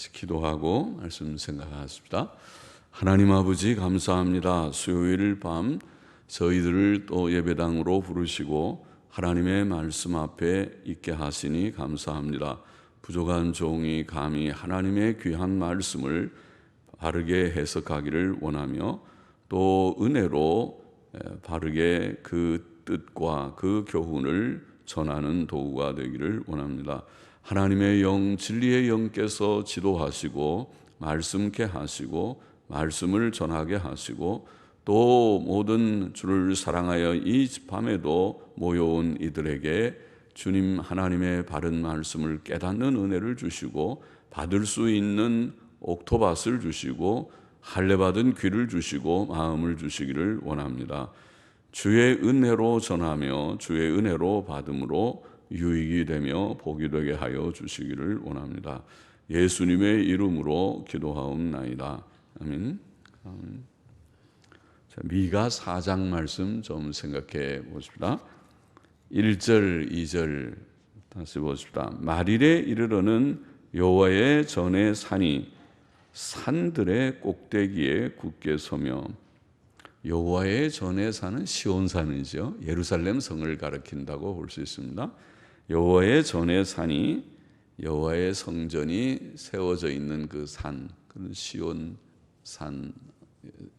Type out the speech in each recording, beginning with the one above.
기도하고 말씀 생각하겠습니다. 하나님 아버지 감사합니다. 수요일 밤 저희들을 또 예배당으로 부르시고 하나님의 말씀 앞에 있게 하시니 감사합니다. 부족한 종이 감히 하나님의 귀한 말씀을 바르게 해석하기를 원하며 또 은혜로 바르게 그 뜻과 그 교훈을 전하는 도구가 되기를 원합니다. 하나님의 영, 진리의 영께서 지도하시고 말씀케 하시고 말씀을 전하게 하시고 또 모든 주를 사랑하여 이 밤에도 모여온 이들에게 주님 하나님의 바른 말씀을 깨닫는 은혜를 주시고 받을 수 있는 옥토밭을 주시고 할례받은 귀를 주시고 마음을 주시기를 원합니다. 주의 은혜로 전하며 주의 은혜로 받음으로 유익이 되며 복이 되게 하여 주시기를 원합니다. 예수님의 이름으로 기도하옵나이다. 아멘. 자, 미가 4장 말씀 좀 생각해 보십시다. 1절, 2절 다시 보십시다. 말일에 이르러는 여호와의 전에 산이 산들의 꼭대기에 굳게 서며, 여호와의 전에 산은 시온산이죠. 예루살렘 성을 가리킨다고 볼 수 있습니다. 여호와의 전에 산이, 여호와의 성전이 세워져 있는 그 산, 그런 시온산,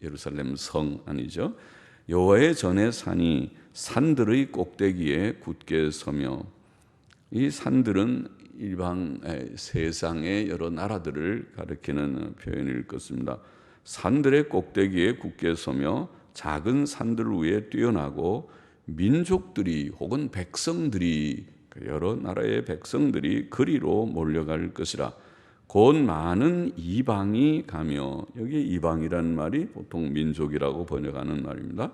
예루살렘 성 아니죠. 여호와의 전에 산이 산들의 꼭대기에 굳게 서며, 이 산들은 일방 세상의 여러 나라들을 가리키는 표현일 것입니다. 산들의 꼭대기에 굳게 서며 작은 산들 위에 뛰어나고 민족들이 혹은 백성들이, 여러 나라의 백성들이 그리로 몰려갈 것이라. 곧 많은 이방이 가며, 여기 이방이라는 말이 보통 민족이라고 번역하는 말입니다.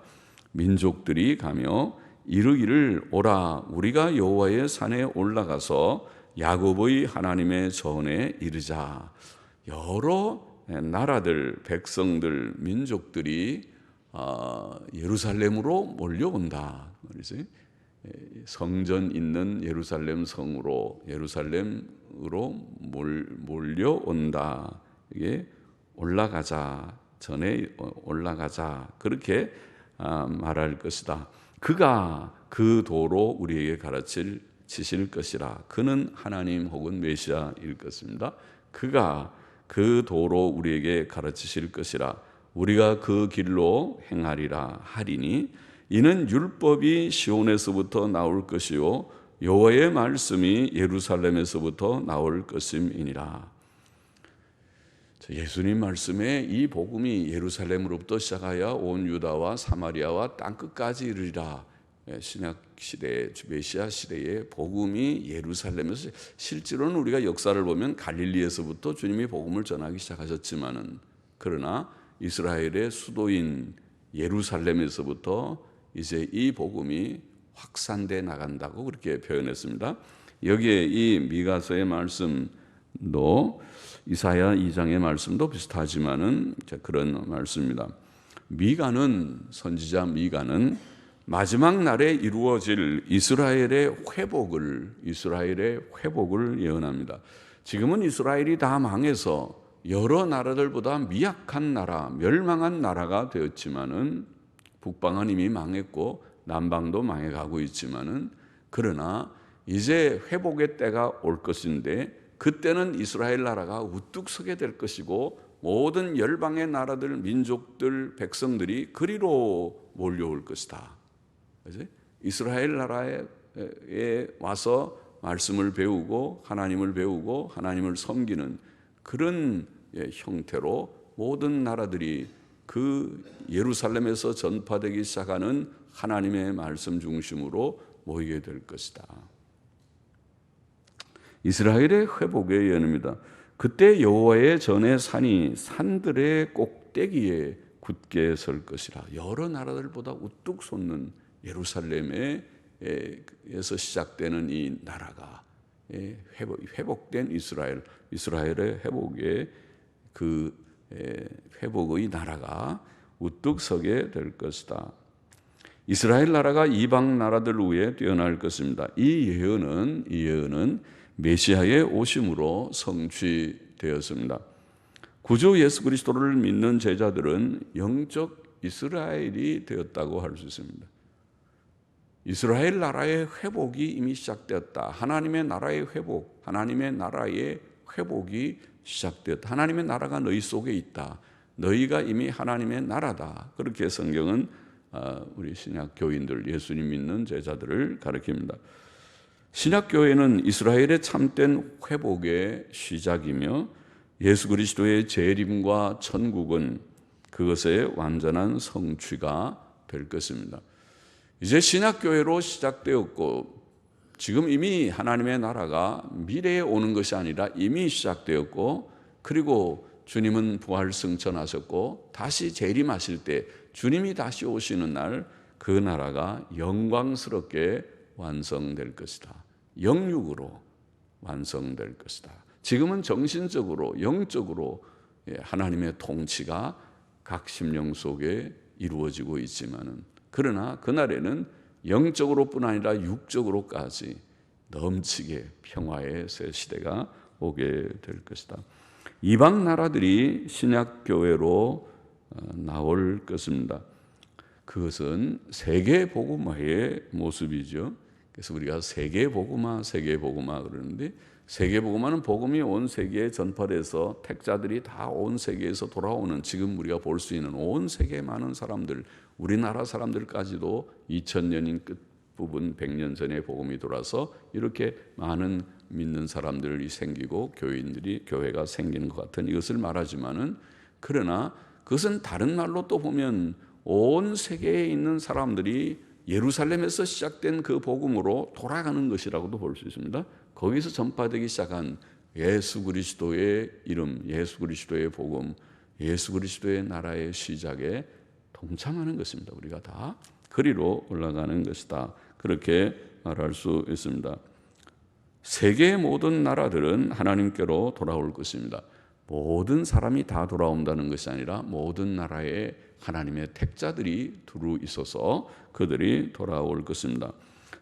민족들이 가며 이르기를 오라, 우리가 여호와의 산에 올라가서 야곱의 하나님의 전에 이르자. 여러 나라들, 백성들, 민족들이 예루살렘으로 몰려온다. 성전 있는 예루살렘 성으로, 예루살렘으로 몰려온다. 이게 올라가자, 전에 올라가자, 그렇게 말할 것이다. 그가 그 도로 우리에게 가르치실 것이라. 그는 하나님 혹은 메시아일 것입니다. 그가 그 도로 우리에게 가르치실 것이라. 우리가 그 길로 행하리라 하리니, 이는 율법이 시온에서부터 나올 것이요 여호와의 말씀이 예루살렘에서부터 나올 것임이니라. 예수님 말씀에 이 복음이 예루살렘으로부터 시작하여 온 유다와 사마리아와 땅끝까지 이르리라. 신약 시대, 메시아 시대의 복음이 예루살렘에서, 실제로는 우리가 역사를 보면 갈릴리에서부터 주님이 복음을 전하기 시작하셨지만은, 그러나 이스라엘의 수도인 예루살렘에서부터 이제 이 복음이 확산돼 나간다고 그렇게 표현했습니다. 여기에 이 미가서의 말씀도 이사야 2장의 말씀도 비슷하지만은 그런 말씀입니다. 미가는, 선지자 미가는 마지막 날에 이루어질 이스라엘의 회복을 예언합니다. 지금은 이스라엘이 다 망해서 여러 나라들보다 미약한 나라, 멸망한 나라가 되었지만은, 북방은 이미 망했고 남방도 망해가고 있지만은, 그러나 이제 회복의 때가 올 것인데, 그때는 이스라엘 나라가 우뚝 서게 될 것이고 모든 열방의 나라들, 민족들, 백성들이 그리로 몰려올 것이다. 이스라엘 나라에 와서 말씀을 배우고 하나님을 배우고 하나님을 섬기는 그런 형태로 모든 나라들이 그 예루살렘에서 전파되기 시작하는 하나님의 말씀 중심으로 모이게 될 것이다. 이스라엘의 회복의 예언입니다. 그때 여호와의 전에 산이 산들의 꼭대기에 굳게 설 것이라. 여러 나라들보다 우뚝 솟는 예루살렘에서 시작되는 이 나라가, 회복된 이스라엘의 회복의 그 회복의 나라가 우뚝 서게 될 것이다. 이스라엘 나라가 이방 나라들 위에 뛰어날 것입니다. 이 예언은 메시아의 오심으로 성취되었습니다. 구주 예수 그리스도를 믿는 제자들은 영적 이스라엘이 되었다고 할 수 있습니다. 이스라엘 나라의 회복이 이미 시작되었다. 하나님의 나라의 회복, 하나님의 나라의 회복이 시작되었다. 하나님의 나라가 너희 속에 있다. 너희가 이미 하나님의 나라다. 그렇게 성경은 우리 신약 교인들, 예수님 믿는 제자들을 가르칩니다. 신약 교회는 이스라엘의 참된 회복의 시작이며 예수 그리스도의 재림과 천국은 그것의 완전한 성취가 될 것입니다. 이제 신약교회로 시작되었고 지금 이미 하나님의 나라가 미래에 오는 것이 아니라 이미 시작되었고, 그리고 주님은 부활 승천하셨고 다시 재림하실 때 주님이 다시 오시는 날 그 나라가 영광스럽게 완성될 것이다. 영육으로 완성될 것이다. 지금은 정신적으로 영적으로 하나님의 통치가 각 심령 속에 이루어지고 있지만은, 그러나 그날에는 영적으로뿐 아니라 육적으로까지 넘치게 평화의 새 시대가 오게 될 것이다. 이방 나라들이 신약 교회로 나올 것입니다. 그것은 세계 복음화의 모습이죠. 그래서 우리가 세계 복음화 그러는데, 세계 복음화는 복음이 온 세계에 전파돼서 택자들이 다 온 세계에서 돌아오는, 지금 우리가 볼 수 있는 온 세계의 많은 사람들, 우리나라 사람들까지도 2000년인 끝부분 100년 전에 복음이 돌아서 이렇게 많은 믿는 사람들이 생기고 교회가 생기는 것 같은 이것을 말하지만은, 그러나 그것은 다른 말로 또 보면 온 세계에 있는 사람들이 예루살렘에서 시작된 그 복음으로 돌아가는 것이라고도 볼 수 있습니다. 거기서 전파되기 시작한 예수 그리스도의 이름, 예수 그리스도의 복음, 예수 그리스도의 나라의 시작에 동참하는 것입니다. 우리가 다 그리로 올라가는 것이다. 그렇게 말할 수 있습니다. 세계의 모든 나라들은 하나님께로 돌아올 것입니다. 모든 사람이 다 돌아온다는 것이 아니라 모든 나라에 하나님의 택자들이 두루 있어서 그들이 돌아올 것입니다.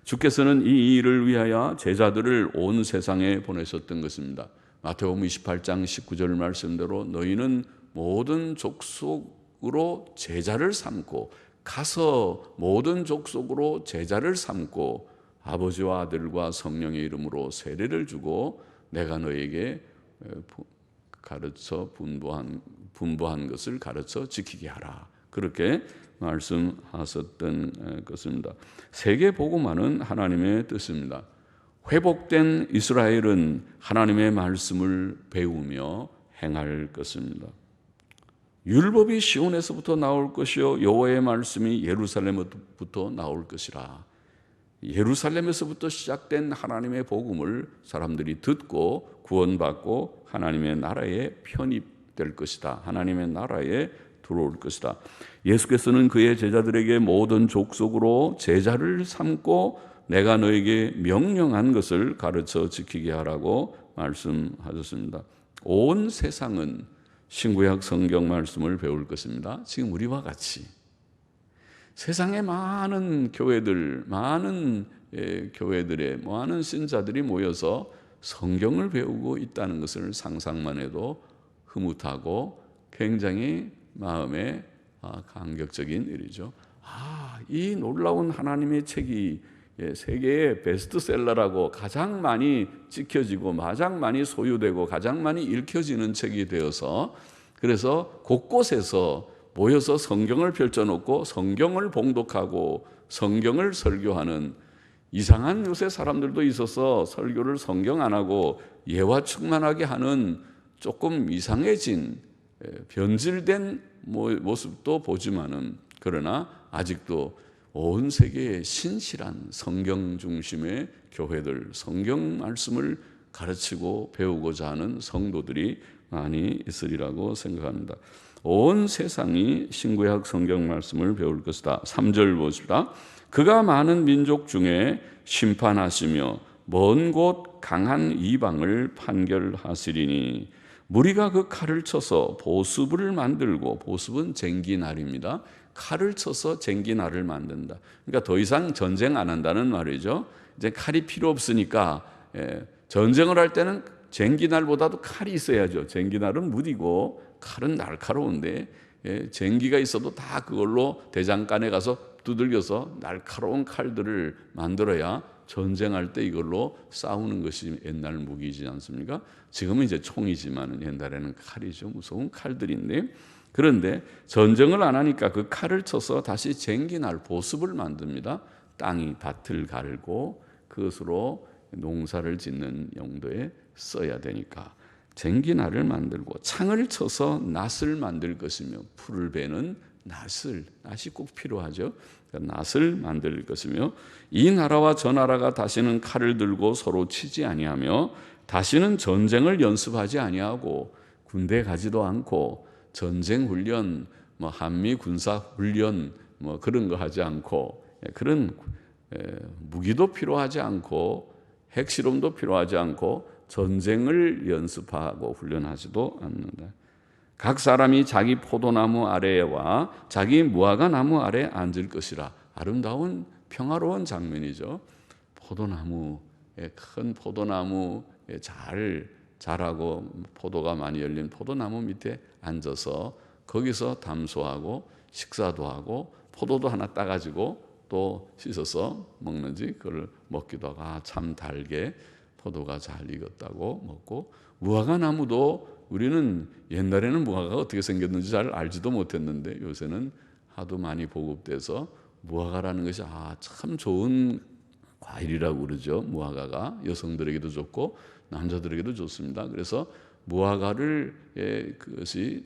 주께서는 이 일을 위하여 제자들을 온 세상에 보내셨던 것입니다. 마태복음 28장 19절 말씀대로 너희는 모든 족속으로 제자를 삼고, 가서 모든 족속으로 제자를 삼고 아버지와 아들과 성령의 이름으로 세례를 주고 내가 너에게 가르쳐 분부한 것을 가르쳐 지키게 하라. 그렇게 말씀하셨던 것입니다. 세계 복음화는 하나님의 뜻입니다. 회복된 이스라엘은 하나님의 말씀을 배우며 행할 것입니다. 율법이 시온에서부터 나올 것이요 여호와의 말씀이 예루살렘부터 나올 것이라. 예루살렘에서부터 시작된 하나님의 복음을 사람들이 듣고 구원받고 하나님의 나라에 편입될 것이다. 하나님의 나라에 들어올 것이다. 예수께서는 그의 제자들에게 모든 족속으로 제자를 삼고 내가 너에게 명령한 것을 가르쳐 지키게 하라고 말씀하셨습니다. 온 세상은 신구약 성경 말씀을 배울 것입니다. 지금 우리와 같이 세상의 많은 교회들, 많은 교회들의 많은 신자들이 모여서 성경을 배우고 있다는 것을 상상만 해도 흐뭇하고 굉장히 마음에 감격적인 일이죠. 이 놀라운 하나님의 책이 세계의 베스트셀러라고 가장 많이 찍혀지고 가장 많이 소유되고 가장 많이 읽혀지는 책이 되어서, 그래서 곳곳에서 모여서 성경을 펼쳐놓고 성경을 봉독하고 성경을 설교하는 이상한 요새 사람들도 있어서 설교를 성경 안 하고 예화 충만하게 하는 조금 이상해진 변질된 모습도 보지만은, 그러나 아직도 온 세계의 신실한 성경 중심의 교회들, 성경 말씀을 가르치고 배우고자 하는 성도들이 많이 있으리라고 생각합니다. 온 세상이 신구약 성경 말씀을 배울 것이다. 3절 보십시다. 그가 많은 민족 중에 심판하시며 먼 곳 강한 이방을 판결하시리니 무리가 그 칼을 쳐서 보습을 만들고, 보습은 쟁기날입니다. 칼을 쳐서 쟁기날을 만든다. 그러니까 더 이상 전쟁 안 한다는 말이죠. 이제 칼이 필요 없으니까 전쟁을 할 때는 쟁기날보다도 칼이 있어야죠. 쟁기날은 무디고 칼은 날카로운데 쟁기가 있어도 다 그걸로 대장간에 가서 두들겨서 날카로운 칼들을 만들어야 전쟁할 때 이걸로 싸우는 것이 옛날 무기이지 않습니까? 지금은 이제 총이지만 옛날에는 칼이죠. 무서운 칼들인데, 그런데 전쟁을 안 하니까 그 칼을 쳐서 다시 쟁기날 보습을 만듭니다. 땅이 밭을 갈고 그것으로 농사를 짓는 용도에 써야 되니까 쟁기날을 만들고, 창을 쳐서 낫을 만들 것이며, 풀을 베는 낫이 꼭 필요하죠. 낫을 만들 것이며, 이 나라와 저 나라가 다시는 칼을 들고 서로 치지 아니하며 다시는 전쟁을 연습하지 아니하고 군대 가지도 않고 전쟁 훈련, 한미 군사 훈련 그런 거 하지 않고, 그런 무기도 필요하지 않고 핵실험도 필요하지 않고 전쟁을 연습하고 훈련하지도 않는다. 각 사람이 자기 포도나무 아래와 자기 무화과 나무 아래 앉을 것이라. 아름다운 평화로운 장면이죠. 큰 포도나무에 잘 자라고 포도가 많이 열린 포도나무 밑에 앉아서 거기서 담소하고 식사도 하고 포도도 하나 따가지고 또 씻어서 먹는지 그걸 먹기도 하고, 참 달게 포도가 잘 익었다고 먹고, 무화과 나무도 우리는 옛날에는 무화과가 어떻게 생겼는지 잘 알지도 못했는데 요새는 하도 많이 보급돼서 무화과라는 것이 참 좋은 과일이라고 그러죠. 무화과가 여성들에게도 좋고 남자들에게도 좋습니다. 그래서 무화과를 그것이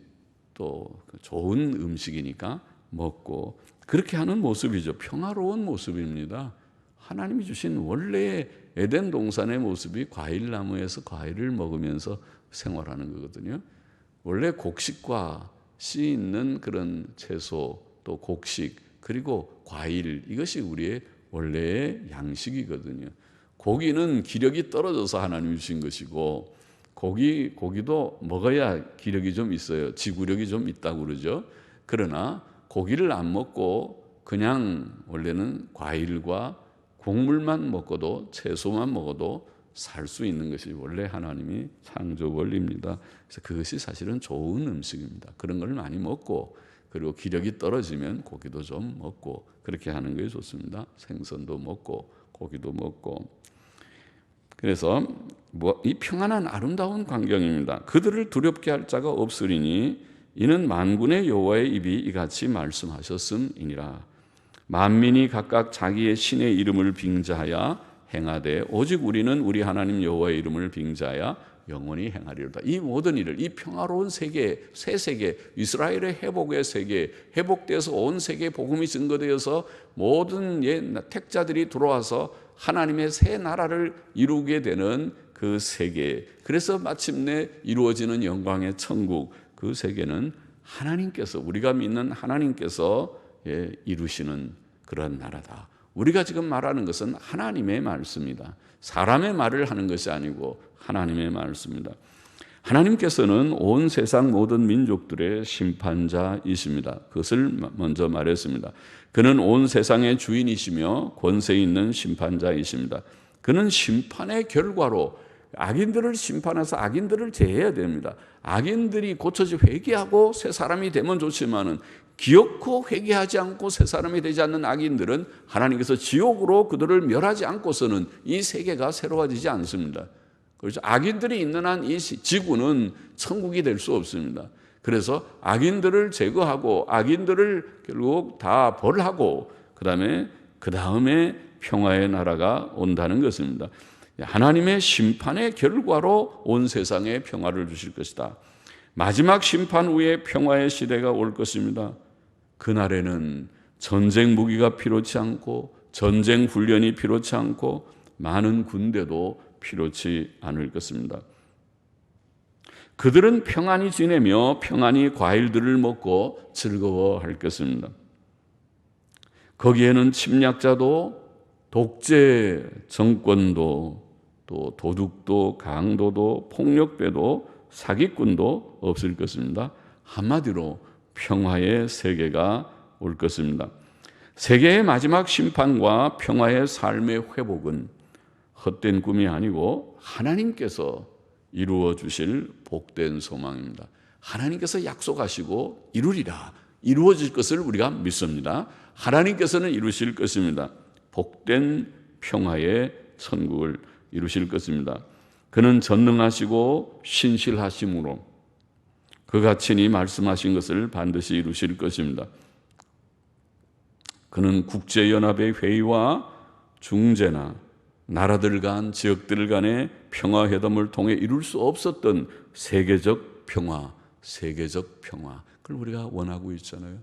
또 좋은 음식이니까 먹고, 그렇게 하는 모습이죠. 평화로운 모습입니다. 하나님이 주신 원래의 에덴 동산의 모습이 과일나무에서 과일을 먹으면서 생활하는 거거든요. 원래 곡식과 씨 있는 그런 채소, 또 곡식, 그리고 과일, 이것이 우리의 원래의 양식이거든요. 고기는 기력이 떨어져서 하나님이 주신 것이고, 고기도 먹어야 기력이 좀 있어요. 지구력이 좀 있다고 그러죠. 그러나 고기를 안 먹고 그냥 원래는 과일과 곡물만 먹어도, 채소만 먹어도 살 수 있는 것이 원래 하나님이 창조 원리입니다. 그래서 그것이 사실은 좋은 음식입니다. 그런 걸 많이 먹고, 그리고 기력이 떨어지면 고기도 좀 먹고 그렇게 하는 게 좋습니다. 생선도 먹고 고기도 먹고. 그래서 이 평안한 아름다운 광경입니다. 그들을 두렵게 할 자가 없으리니 이는 만군의 여호와의 입이 이같이 말씀하셨음이니라. 만민이 각각 자기의 신의 이름을 빙자하여 행하되 오직 우리는 우리 하나님 여호와의 이름을 빙자하여 영원히 행하리로다. 이 모든 일을, 이 평화로운 세계, 새 세계, 이스라엘의 회복의 세계, 회복돼서 온 세계에 복음이 증거되어서 모든 택자들이 들어와서 하나님의 새 나라를 이루게 되는 그 세계, 그래서 마침내 이루어지는 영광의 천국, 그 세계는 하나님께서, 우리가 믿는 하나님께서 이루시는 그런 나라다. 우리가 지금 말하는 것은 하나님의 말씀이다. 사람의 말을 하는 것이 아니고 하나님의 말씀입니다. 하나님께서는 온 세상 모든 민족들의 심판자이십니다. 그것을 먼저 말했습니다. 그는 온 세상의 주인이시며 권세 있는 심판자이십니다. 그는 심판의 결과로 악인들을 심판해서 악인들을 제해야 됩니다. 악인들이 고쳐지 회개하고 새 사람이 되면 좋지만은 기어코 회개하지 않고 새 사람이 되지 않는 악인들은 하나님께서 지옥으로 그들을 멸하지 않고서는 이 세계가 새로워지지 않습니다. 그래서 악인들이 있는 한 이 지구는 천국이 될 수 없습니다. 그래서 악인들을 제거하고 악인들을 결국 다 벌하고 그 다음에 평화의 나라가 온다는 것입니다. 하나님의 심판의 결과로 온 세상에 평화를 주실 것이다. 마지막 심판 후에 평화의 시대가 올 것입니다. 그날에는 전쟁 무기가 필요치 않고 전쟁 훈련이 필요치 않고 많은 군대도 필요치 않을 것입니다. 그들은 평안히 지내며 평안히 과일들을 먹고 즐거워할 것입니다. 거기에는 침략자도 독재 정권도 또 도둑도 강도도 폭력배도 사기꾼도 없을 것입니다. 한마디로 평화의 세계가 올 것입니다. 세계의 마지막 심판과 평화의 삶의 회복은 헛된 꿈이 아니고 하나님께서 이루어 주실 복된 소망입니다. 하나님께서 약속하시고 이루리라, 이루어질 것을 우리가 믿습니다. 하나님께서는 이루실 것입니다. 복된 평화의 천국을 이루실 것입니다. 그는 전능하시고 신실하심으로 그가 친히 말씀하신 것을 반드시 이루실 것입니다. 그는 국제연합의 회의와 중재나 나라들 간, 지역들 간의 평화회담을 통해 이룰 수 없었던 세계적 평화, 그걸 우리가 원하고 있잖아요.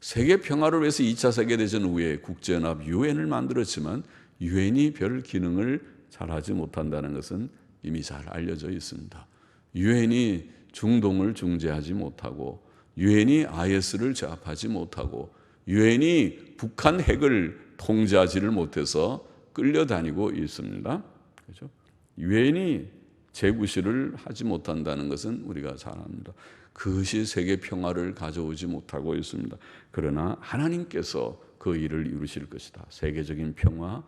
세계 평화를 위해서 2차 세계대전 후에 국제연합 유엔을 만들었지만 유엔이 별 기능을 잘하지 못한다는 것은 이미 잘 알려져 있습니다. 유엔이 중동을 중재하지 못하고, 유엔이 IS를 제압하지 못하고, 유엔이 북한 핵을 통제하지를 못해서 끌려다니고 있습니다. 그렇죠? 유엔이 재구시를 하지 못한다는 것은 우리가 잘 압니다. 그것이 세계 평화를 가져오지 못하고 있습니다. 그러나 하나님께서 그 일을 이루실 것이다. 세계적인 평화,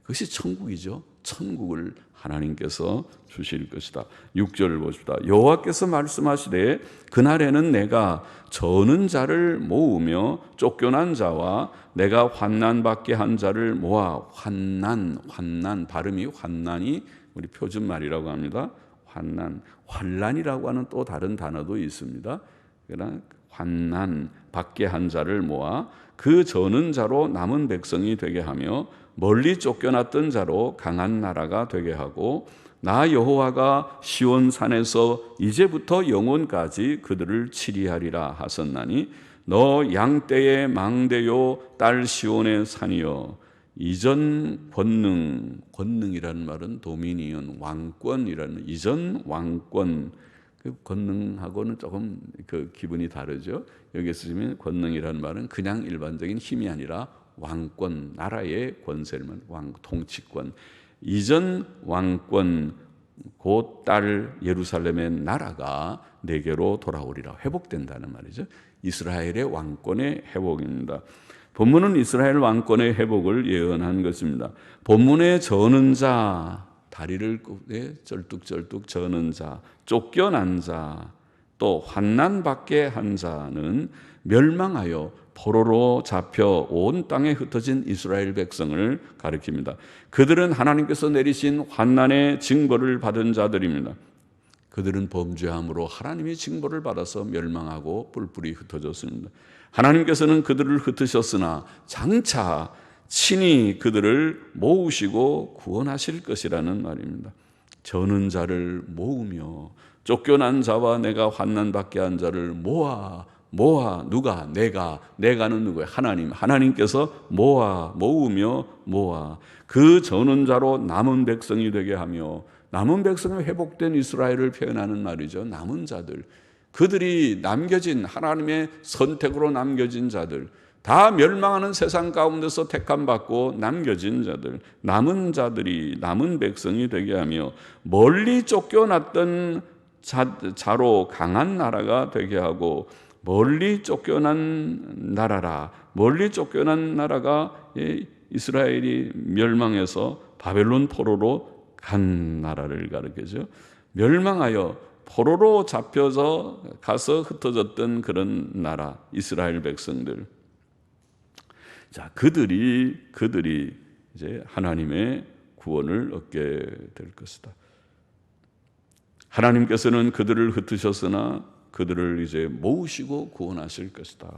그것이 천국이죠. 천국을 하나님께서 주실 것이다. 6절을 보십시다. 여호와께서 말씀하시되 그날에는 내가 저는 자를 모으며 쫓겨난 자와 내가 환난받게 한 자를 모아. 환난 발음이 환난이 우리 표준말이라고 합니다. 환난이라고 하는 또 다른 단어도 있습니다. 그러나 환난받게 한 자를 모아 그 저는 자로 남은 백성이 되게 하며 멀리 쫓겨났던 자로 강한 나라가 되게 하고 나 여호와가 시온 산에서 이제부터 영원까지 그들을 치리하리라 하셨나니 너 양떼의 망대요 딸 시온의 산이여 이전 권능이라는 말은 도미니언 왕권이라는 이전 왕권 그 권능하고는 조금 그 기분이 다르죠. 여기 쓰시면 권능이라는 말은 그냥 일반적인 힘이 아니라 왕권, 나라의 권세를 말하는 통치권. 이전 왕권 곧 딸 예루살렘의 나라가 내게로 돌아오리라. 회복된다는 말이죠. 이스라엘의 왕권의 회복입니다. 본문은 이스라엘 왕권의 회복을 예언한 것입니다. 본문의 저는 자, 다리를 쩔뚝쩔뚝 저는 자, 쫓겨난 자, 또 환난받게 한 자는 멸망하여 포로로 잡혀 온 땅에 흩어진 이스라엘 백성을 가리킵니다. 그들은 하나님께서 내리신 환난의 징벌을 받은 자들입니다. 그들은 범죄함으로 하나님의 징벌을 받아서 멸망하고 뿔뿔이 흩어졌습니다. 하나님께서는 그들을 흩으셨으나 장차 친히 그들을 모으시고 구원하실 것이라는 말입니다. 저는 자를 모으며 쫓겨난 자와 내가 환난받게 한 자를 모아 누가? 내가는 누구예요? 하나님께서 모으며 그 저는 자로 남은 백성이 되게 하며 남은 백성이 회복된 이스라엘을 표현하는 말이죠. 남은 자들, 그들이 남겨진 하나님의 선택으로 남겨진 자들, 다 멸망하는 세상 가운데서 택함받고 남겨진 자들, 남은 자들이 남은 백성이 되게 하며 멀리 쫓겨났던 자로 강한 나라가 되게 하고 멀리 쫓겨난 나라가 이스라엘이 멸망해서 바벨론 포로로 간 나라를 가리키죠. 멸망하여 포로로 잡혀서 가서 흩어졌던 그런 나라, 이스라엘 백성들. 자, 그들이 이제 하나님의 구원을 얻게 될 것이다. 하나님께서는 그들을 흩으셨으나 그들을 이제 모으시고 구원하실 것이다.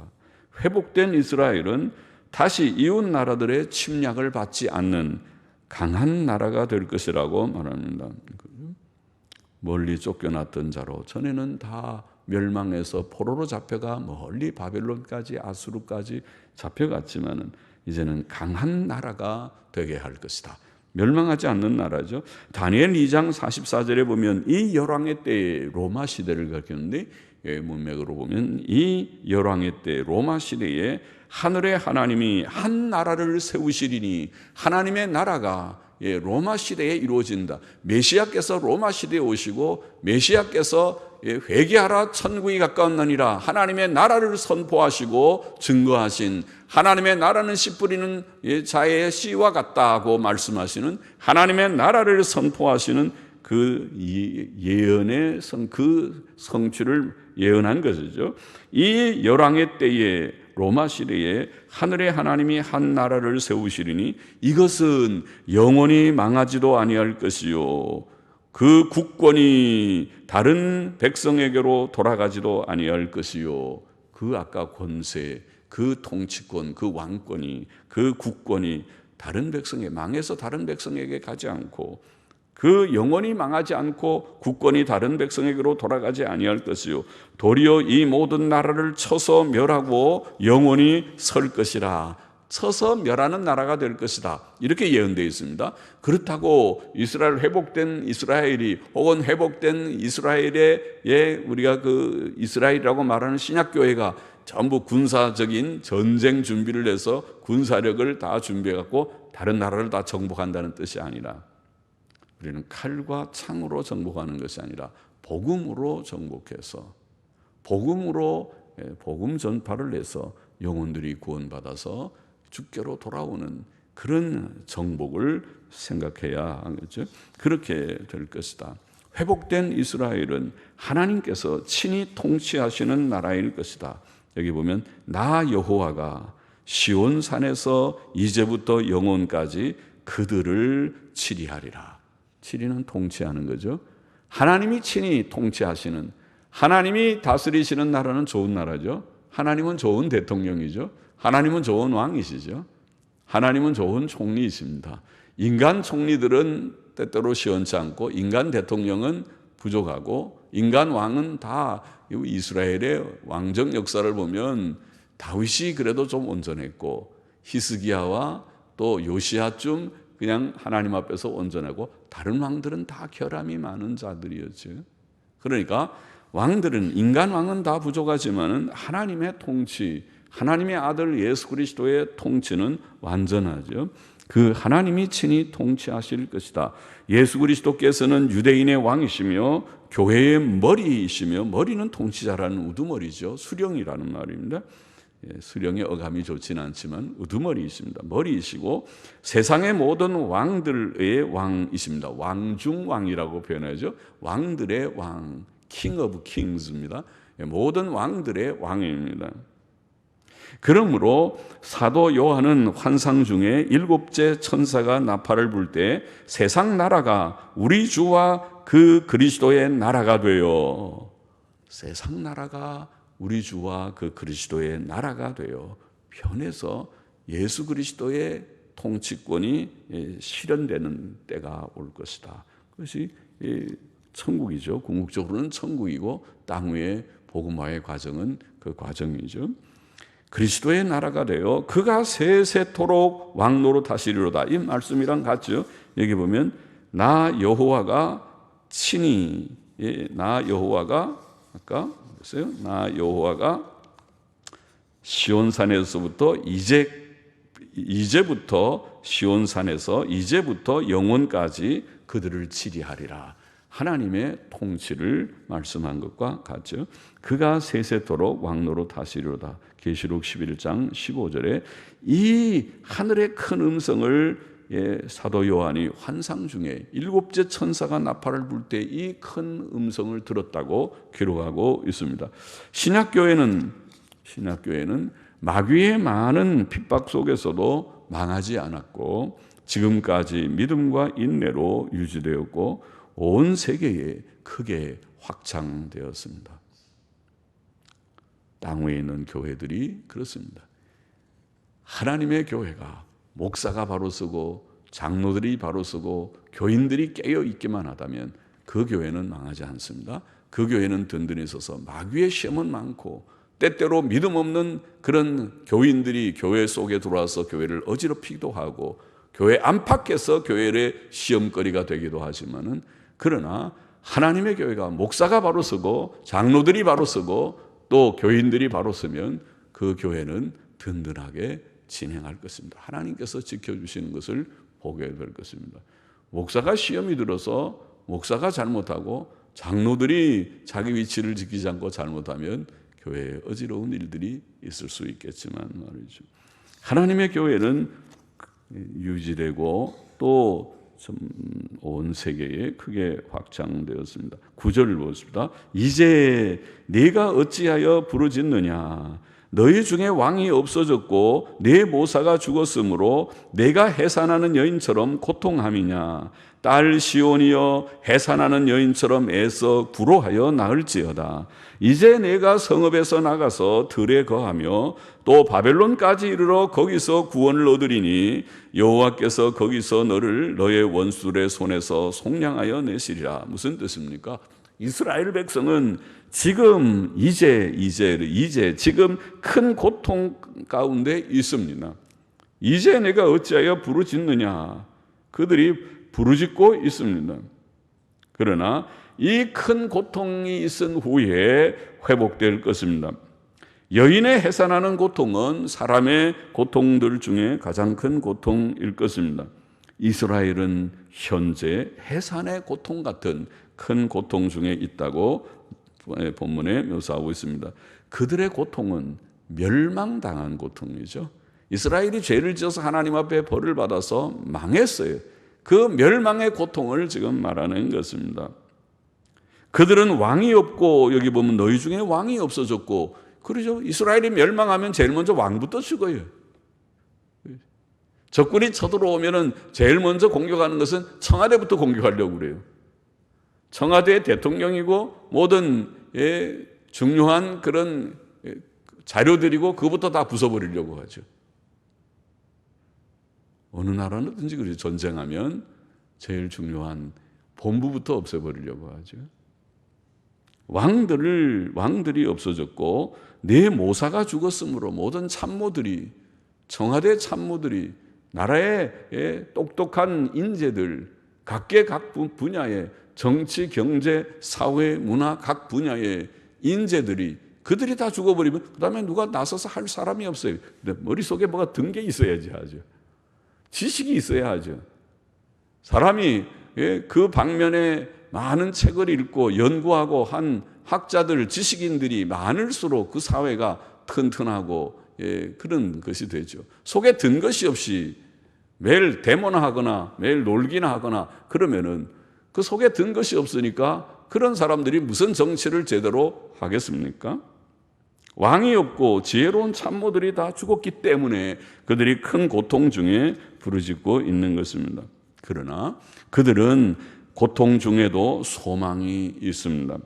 회복된 이스라엘은 다시 이웃 나라들의 침략을 받지 않는 강한 나라가 될 것이라고 말합니다. 멀리 쫓겨났던 자로, 전에는 다 멸망해서 포로로 잡혀가 멀리 바벨론까지 아수르까지 잡혀갔지만은 이제는 강한 나라가 되게 할 것이다. 멸망하지 않는 나라죠. 다니엘 2장 44절에 보면 이 열왕의 때에 로마 시대를 가리키는데 문맥으로 보면 이 열왕의 때 로마 시대에 하늘의 하나님이 한 나라를 세우시리니 하나님의 나라가 로마 시대에 이루어진다. 메시아께서 로마 시대에 오시고 메시아께서 회개하라 천국이 가까웠느니라 하나님의 나라를 선포하시고 증거하신, 하나님의 나라는 씨 뿌리는 자의 씨와 같다고 말씀하시는 하나님의 나라를 선포하시는 그 예언의 그 성취를 예언한 것이죠. 이 열왕의 때에 로마 시대에 하늘의 하나님이 한 나라를 세우시리니 이것은 영원히 망하지도 아니할 것이요 그 국권이 다른 백성에게로 돌아가지도 아니할 것이요 그 아까 권세, 그 통치권, 그 왕권이, 그 국권이 다른 백성에 망해서 다른 백성에게 가지 않고 그 영원히 망하지 않고 국권이 다른 백성에게로 돌아가지 아니할 것이요 도리어 이 모든 나라를 쳐서 멸하고 영원히 설 것이라. 쳐서 멸하는 나라가 될 것이다. 이렇게 예언되어 있습니다. 그렇다고 회복된 이스라엘이 혹은 회복된 이스라엘의 우리가 그 이스라엘이라고 말하는 신약교회가 전부 군사적인 전쟁 준비를 해서 군사력을 다 준비해 갖고 다른 나라를 다 정복한다는 뜻이 아니라 우리는 칼과 창으로 정복하는 것이 아니라 복음으로 정복해서 복음으로 복음 전파를 해서 영혼들이 구원받아서 주께로 돌아오는 그런 정복을 생각해야 하겠죠. 그렇게 될 것이다. 회복된 이스라엘은 하나님께서 친히 통치하시는 나라일 것이다. 여기 보면 나 여호와가 시온산에서 이제부터 영원까지 그들을 치리하리라. 치리는 통치하는 거죠. 하나님이 친히 통치하시는, 하나님이 다스리시는 나라는 좋은 나라죠. 하나님은 좋은 대통령이죠. 하나님은 좋은 왕이시죠. 하나님은 좋은 총리이십니다. 인간 총리들은 때때로 시원치 않고 인간 대통령은 부족하고 인간 왕은 다 이스라엘의 왕정 역사를 보면 다윗이 그래도 좀 온전했고 히스기야와 또 요시야쯤 그냥 하나님 앞에서 온전하고 다른 왕들은 다 결함이 많은 자들이었죠. 그러니까 왕들은 인간 왕은 다 부족하지만은 하나님의 통치, 하나님의 아들 예수 그리스도의 통치는 완전하죠. 그 하나님이 친히 통치하실 것이다. 예수 그리스도께서는 유대인의 왕이시며 교회의 머리이시며, 머리는 통치자라는 우두머리죠. 수령이라는 말입니다. 수령의 어감이 좋지는 않지만 우두머리이십니다. 머리이시고 세상의 모든 왕들의 왕이십니다. 왕중왕이라고 표현하죠. 왕들의 왕, King of Kings입니다. 모든 왕들의 왕입니다. 그러므로 사도 요한은 환상 중에 일곱째 천사가 나팔을 불 때 세상 나라가 우리 주와 그 그리스도의 나라가 되어, 세상 나라가 우리 주와 그 그리스도의 나라가 되어 변해서 예수 그리스도의 통치권이 실현되는 때가 올 것이다. 그것이 천국이죠. 궁극적으로는 천국이고 땅 위의 복음화의 과정은 그 과정이죠. 그리스도의 나라가 되어 그가 세세토록 왕노로 다스리로다. 이 말씀이랑 같죠. 여기 보면 나 여호와가 친히, 나 여호와가 아까 그랬어요. 나 여호와가 시온산에서부터 이제부터 시온산에서 이제부터 영원까지 그들을 치리하리라. 하나님의 통치를 말씀한 것과 같죠. 그가 세세토록 왕노로 다스리로다. 계시록 11장 15절에 이 하늘의 큰 음성을 사도 요한이 환상 중에 일곱째 천사가 나팔을 불 때 이 큰 음성을 들었다고 기록하고 있습니다. 신약교회는 마귀의 많은 핍박 속에서도 망하지 않았고 지금까지 믿음과 인내로 유지되었고 온 세계에 크게 확장되었습니다. 땅 위에 있는 교회들이 그렇습니다. 하나님의 교회가 목사가 바로 서고 장로들이 바로 서고 교인들이 깨어 있기만 하다면 그 교회는 망하지 않습니다. 그 교회는 든든히 서서 마귀의 시험은 많고 때때로 믿음 없는 그런 교인들이 교회 속에 들어와서 교회를 어지럽히기도 하고 교회 안팎에서 교회의 시험거리가 되기도 하지만은 그러나 하나님의 교회가 목사가 바로 서고 장로들이 바로 서고 또 교인들이 바로 서면 그 교회는 든든하게 진행할 것입니다. 하나님께서 지켜주시는 것을 보게 될 것입니다. 목사가 시험이 들어서 목사가 잘못하고 장로들이 자기 위치를 지키지 않고 잘못하면 교회에 어지러운 일들이 있을 수 있겠지만 말이죠. 하나님의 교회는 유지되고 또 온 세계에 크게 확장되었습니다. 9절을 보겠습니다. 이제 네가 어찌하여 부르짖느냐? 너희 중에 왕이 없어졌고 네 모사가 죽었으므로 내가 해산하는 여인처럼 고통함이냐? 딸 시온이여 해산하는 여인처럼 애써 부로하여 나을지어다. 이제 내가 성읍에서 나가서 들에 거하며 또 바벨론까지 이르러 거기서 구원을 얻으리니 여호와께서 거기서 너를 너의 원수들의 손에서 속량하여 내시리라. 무슨 뜻입니까? 이스라엘 백성은 지금 이제 지금 큰 고통 가운데 있습니다. 이제 내가 어찌하여 부르짖느냐? 그들이 부르짖고 있습니다. 그러나 이 큰 고통이 있은 후에 회복될 것입니다. 여인의 해산하는 고통은 사람의 고통들 중에 가장 큰 고통일 것입니다. 이스라엘은 현재 해산의 고통 같은 큰 고통 중에 있다고 본문에 묘사하고 있습니다. 그들의 고통은 멸망당한 고통이죠. 이스라엘이 죄를 지어서 하나님 앞에 벌을 받아서 망했어요. 그 멸망의 고통을 지금 말하는 것입니다. 그들은 왕이 없고, 여기 보면 너희 중에 왕이 없어졌고, 그러죠. 이스라엘이 멸망하면 제일 먼저 왕부터 죽어요. 적군이 쳐들어오면 제일 먼저 공격하는 것은 청와대부터 공격하려고 그래요. 청와대 대통령이고 모든 중요한 그런 자료들이고 그것부터 다 부숴버리려고 하죠. 어느 나라든지 그래요. 전쟁하면 제일 중요한 본부부터 없애버리려고 하죠. 왕들이 없어졌고 네 모사가 죽었으므로 모든 참모들이, 청와대 참모들이, 나라의 똑똑한 인재들, 각계 각 분야의 정치, 경제, 사회, 문화 각 분야의 인재들이, 그들이 다 죽어버리면 그 다음에 누가 나서서 할 사람이 없어요. 근데 머릿속에 뭐가 든 게 있어야지 하죠. 지식이 있어야 하죠. 사람이 그 방면에 많은 책을 읽고 연구하고 한 학자들, 지식인들이 많을수록 그 사회가 튼튼하고 그런 것이 되죠. 속에 든 것이 없이 매일 데모하거나 매일 놀기나 하거나 그러면은 그 속에 든 것이 없으니까 그런 사람들이 무슨 정치를 제대로 하겠습니까? 왕이 없고 지혜로운 참모들이 다 죽었기 때문에 그들이 큰 고통 중에 부르짖고 있는 것입니다. 그러나 그들은 고통 중에도 소망이 있습니다.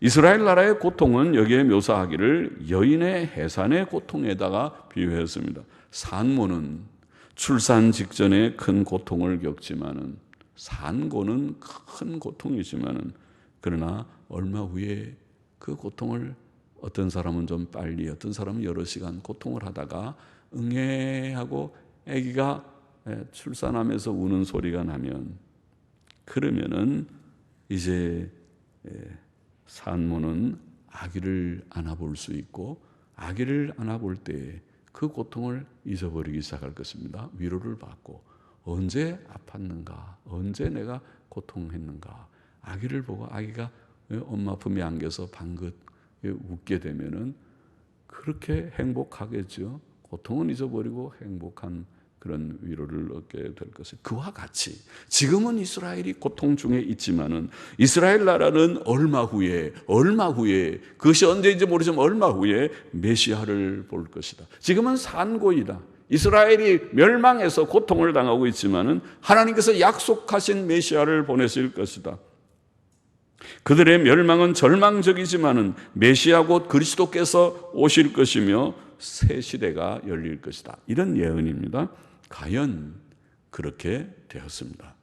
이스라엘 나라의 고통은 여기에 묘사하기를 여인의 해산의 고통에다가 비유했습니다. 산모는 출산 직전에 큰 고통을 겪지만은, 산고는 큰 고통이지만은, 그러나 얼마 후에 그 고통을 어떤 사람은 좀 빨리, 어떤 사람은 여러 시간 고통을 하다가 응애하고 아기가 출산하면서 우는 소리가 나면, 그러면은 이제 산모는 아기를 안아볼 수 있고, 아기를 안아볼 때 그 고통을 잊어버리기 시작할 것입니다. 위로를 받고 언제 아팠는가, 언제 내가 고통했는가, 아기를 보고 아기가 엄마 품에 안겨서 방긋 웃게 되면은 그렇게 행복하겠죠. 고통은 잊어버리고 행복한 그런 위로를 얻게 될 것을. 그와 같이 지금은 이스라엘이 고통 중에 있지만은 이스라엘 나라는 얼마 후에 그것이 언제인지 모르지만 얼마 후에 메시아를 볼 것이다. 지금은 산고이다. 이스라엘이 멸망해서 고통을 당하고 있지만은 하나님께서 약속하신 메시아를 보내실 것이다. 그들의 멸망은 절망적이지만은 메시아 곧 그리스도께서 오실 것이며 새 시대가 열릴 것이다. 이런 예언입니다. 과연 그렇게 되었습니다.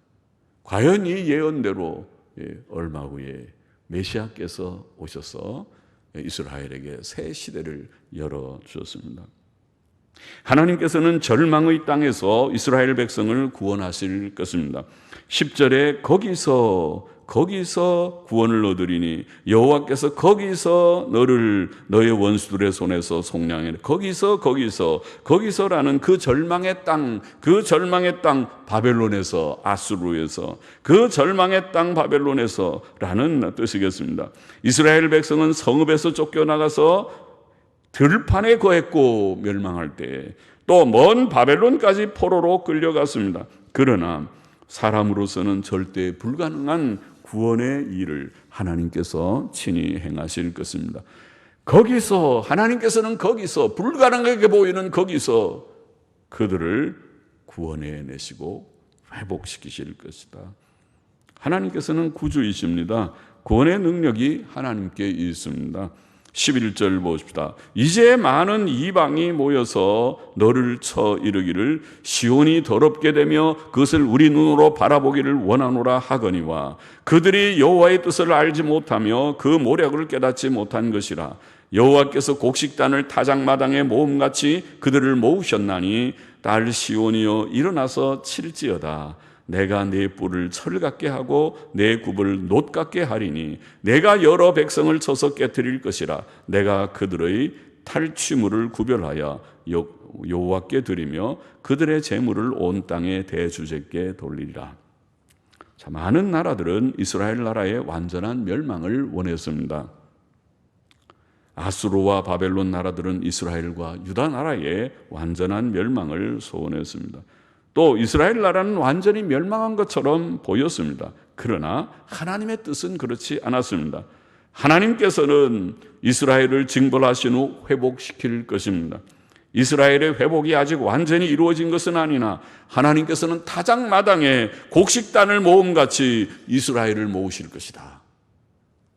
과연 이 예언대로 얼마 후에 메시아께서 오셔서 이스라엘에게 새 시대를 열어주었습니다. 하나님께서는 절망의 땅에서 이스라엘 백성을 구원하실 것입니다. 10절에 거기서 거기서 구원을 얻으리니 여호와께서 거기서 너를 너의 원수들의 손에서 속량해 거기서라는 그 절망의 땅 바벨론에서 아수르에서 그 절망의 땅 바벨론에서라는 뜻이겠습니다. 이스라엘 백성은 성읍에서 쫓겨나가서 들판에 거했고 멸망할 때 또 먼 바벨론까지 포로로 끌려갔습니다. 그러나 사람으로서는 절대 불가능한 구원의 일을 하나님께서 친히 행하실 것입니다. 하나님께서는 거기서 불가능하게 보이는 거기서 그들을 구원해 내시고 회복시키실 것이다. 하나님께서는 구주이십니다. 구원의 능력이 하나님께 있습니다. 11절 보십시다. 이제 많은 이방이 모여서 너를 쳐 이르기를 시온이 더럽게 되며 그것을 우리 눈으로 바라보기를 원하노라 하거니와 그들이 여호와의 뜻을 알지 못하며 그 모략을 깨닫지 못한 것이라. 여호와께서 곡식단을 타작마당에 모음같이 그들을 모으셨나니 딸 시온이여 일어나서 칠지어다. 내가 네 뿔을 철 같게 하고 내 굽을 놋 같게 하리니 내가 여러 백성을 쳐서 깨뜨릴 것이라. 내가 그들의 탈취물을 구별하여 여호와께 드리며 그들의 재물을 온 땅의 대주제께 돌리리라. 자, 많은 나라들은 이스라엘 나라의 완전한 멸망을 원했습니다. 아수르와 바벨론 나라들은 이스라엘과 유다 나라의 완전한 멸망을 소원했습니다. 또 이스라엘 나라는 완전히 멸망한 것처럼 보였습니다. 그러나 하나님의 뜻은 그렇지 않았습니다. 하나님께서는 이스라엘을 징벌하신 후 회복시킬 것입니다. 이스라엘의 회복이 아직 완전히 이루어진 것은 아니나 하나님께서는 타작마당에 곡식단을 모음같이 이스라엘을 모으실 것이다.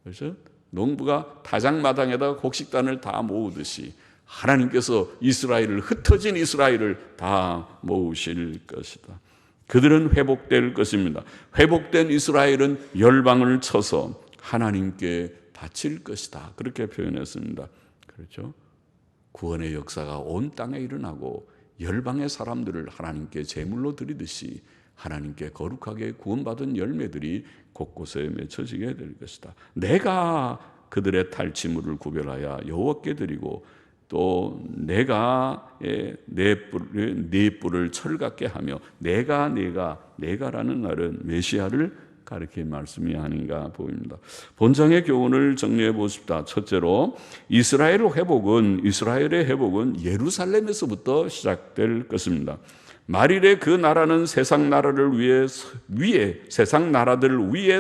그래서 농부가 타작마당에다가 곡식단을 다 모으듯이 하나님께서 흩어진 이스라엘을 다 모으실 것이다. 그들은 회복될 것입니다. 회복된 이스라엘은 열방을 쳐서 하나님께 바칠 것이다. 그렇게 표현했습니다. 그렇죠? 구원의 역사가 온 땅에 일어나고 열방의 사람들을 하나님께 제물로 드리듯이 하나님께 거룩하게 구원받은 열매들이 곳곳에 맺혀지게 될 것이다. 내가 그들의 탈취물을 구별하여 여호와께 드리고 또 내가 네 뿔을 철 같게 하며 내가라는 말은 메시아를 가리킨 말씀이 아닌가 보입니다. 본장의 교훈을 정리해 보십시다. 첫째로 이스라엘의 회복은 예루살렘에서부터 시작될 것입니다. 말일에 그 나라는 세상 나라들 위에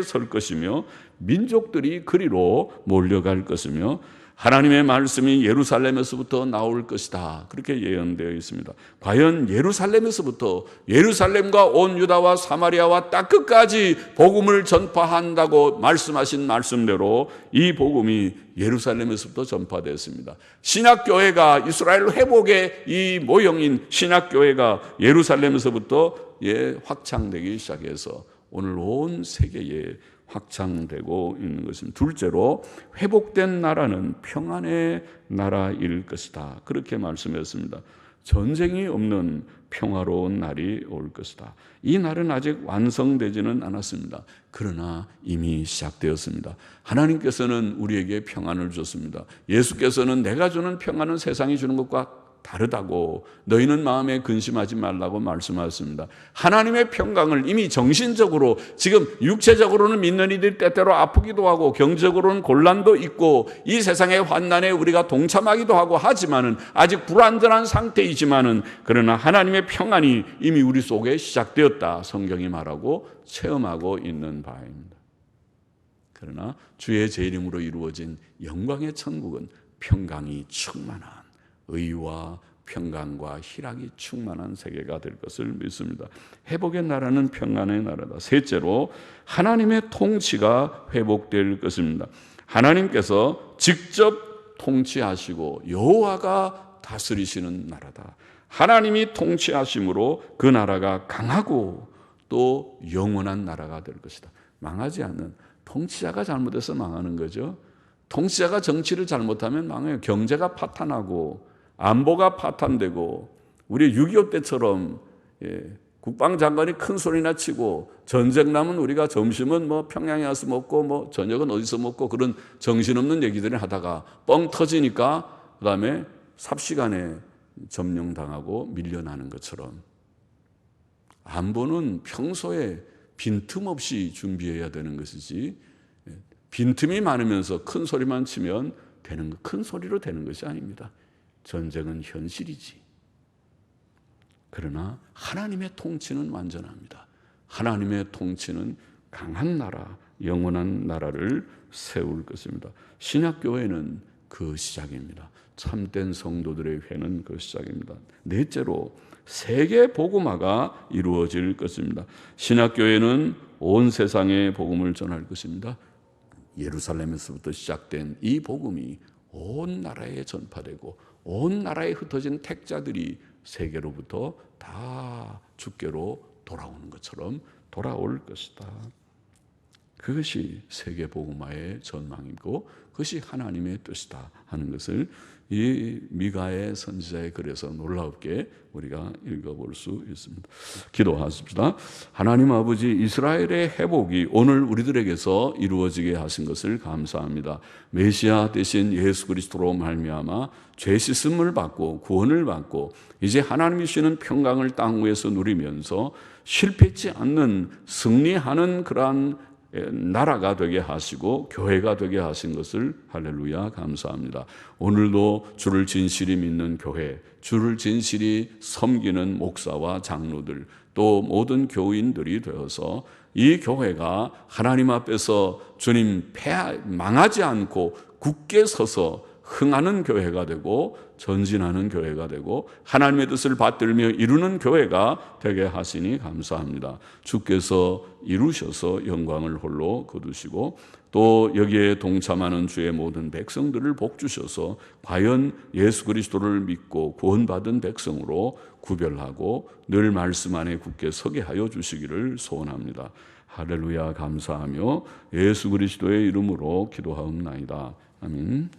설 것이며 민족들이 그리로 몰려갈 것이며 하나님의 말씀이 예루살렘에서부터 나올 것이다. 그렇게 예언되어 있습니다. 과연 예루살렘과 온 유다와 사마리아와 땅 끝까지 복음을 전파한다고 말씀하신 말씀대로 이 복음이 예루살렘에서부터 전파되었습니다. 신약교회가 이스라엘 회복의 이 모형인 신약교회가 예루살렘에서부터 확장되기 시작해서 오늘 온 세계에 확장되고 있는 것입니다. 둘째로 회복된 나라는 평안의 나라일 것이다. 그렇게 말씀했습니다. 전쟁이 없는 평화로운 날이 올 것이다. 이 날은 아직 완성되지는 않았습니다. 그러나 이미 시작되었습니다. 하나님께서는 우리에게 평안을 줬습니다. 예수께서는 내가 주는 평안은 세상이 주는 것과 다르다고 너희는 마음에 근심하지 말라고 말씀하셨습니다. 하나님의 평강을 이미 정신적으로 지금 육체적으로는 믿는 이들이 때때로 아프기도 하고 경제적으로는 곤란도 있고 이 세상의 환난에 우리가 동참하기도 하고 하지만은 아직 불완전한 상태이지만은 그러나 하나님의 평안이 이미 우리 속에 시작되었다. 성경이 말하고 체험하고 있는 바입니다. 그러나 주의 제 이름으로 이루어진 영광의 천국은 평강이 충만한 의와 평강과 희락이 충만한 세계가 될 것을 믿습니다. 회복의 나라는 평안의 나라다. 셋째로 하나님의 통치가 회복될 것입니다. 하나님께서 직접 통치하시고 여호와가 다스리시는 나라다. 하나님이 통치하심으로 그 나라가 강하고 또 영원한 나라가 될 것이다. 망하지 않는, 통치자가 잘못해서 망하는 거죠. 통치자가 정치를 잘못하면 망해요. 경제가 파탄하고 안보가 파탄되고 우리 6.25 때처럼 국방장관이 큰 소리나 치고 전쟁 나면 우리가 점심은 뭐 평양에 와서 먹고 뭐 저녁은 어디서 먹고 그런 정신없는 얘기들을 하다가 뻥 터지니까 그다음에 삽시간에 점령당하고 밀려나는 것처럼 안보는 평소에 빈틈없이 준비해야 되는 것이지 빈틈이 많으면서 큰 소리만 치면 큰 소리로 되는 것이 아닙니다. 전쟁은 현실이지. 그러나 하나님의 통치는 완전합니다. 하나님의 통치는 강한 나라, 영원한 나라를 세울 것입니다. 신약교회는 그 시작입니다. 참된 성도들의 회는 그 시작입니다. 넷째로 세계 복음화가 이루어질 것입니다. 신약교회는 온 세상에 복음을 전할 것입니다. 예루살렘에서부터 시작된 이 복음이 온 나라에 전파되고 온 나라에 흩어진 택자들이 세계로부터 다 주께로 돌아오는 것처럼 돌아올 것이다. 그것이 세계 복음화의 전망이고 그것이 하나님의 뜻이다 하는 것을 이 미가의 선지자의 글에서 놀랍게 우리가 읽어볼 수 있습니다. 기도하십시다. 하나님 아버지, 이스라엘의 회복이 오늘 우리들에게서 이루어지게 하신 것을 감사합니다. 메시아 대신 예수 그리스도로 말미암아 죄 씻음을 받고 구원을 받고 이제 하나님이 주시는 평강을 땅 위에서 누리면서 실패치 않는 승리하는 그러한 나라가 되게 하시고 교회가 되게 하신 것을 할렐루야 감사합니다. 오늘도 주를 진실히 믿는 교회, 주를 진실히 섬기는 목사와 장로들 또 모든 교인들이 되어서 이 교회가 하나님 앞에서 주님 망하지 않고 굳게 서서 흥하는 교회가 되고 전진하는 교회가 되고 하나님의 뜻을 받들며 이루는 교회가 되게 하시니 감사합니다. 주께서 이루셔서 영광을 홀로 거두시고 또 여기에 동참하는 주의 모든 백성들을 복 주셔서 과연 예수 그리스도를 믿고 구원받은 백성으로 구별하고 늘 말씀 안에 굳게 서게 하여 주시기를 소원합니다. 할렐루야 감사하며 예수 그리스도의 이름으로 기도하옵나이다. 아멘.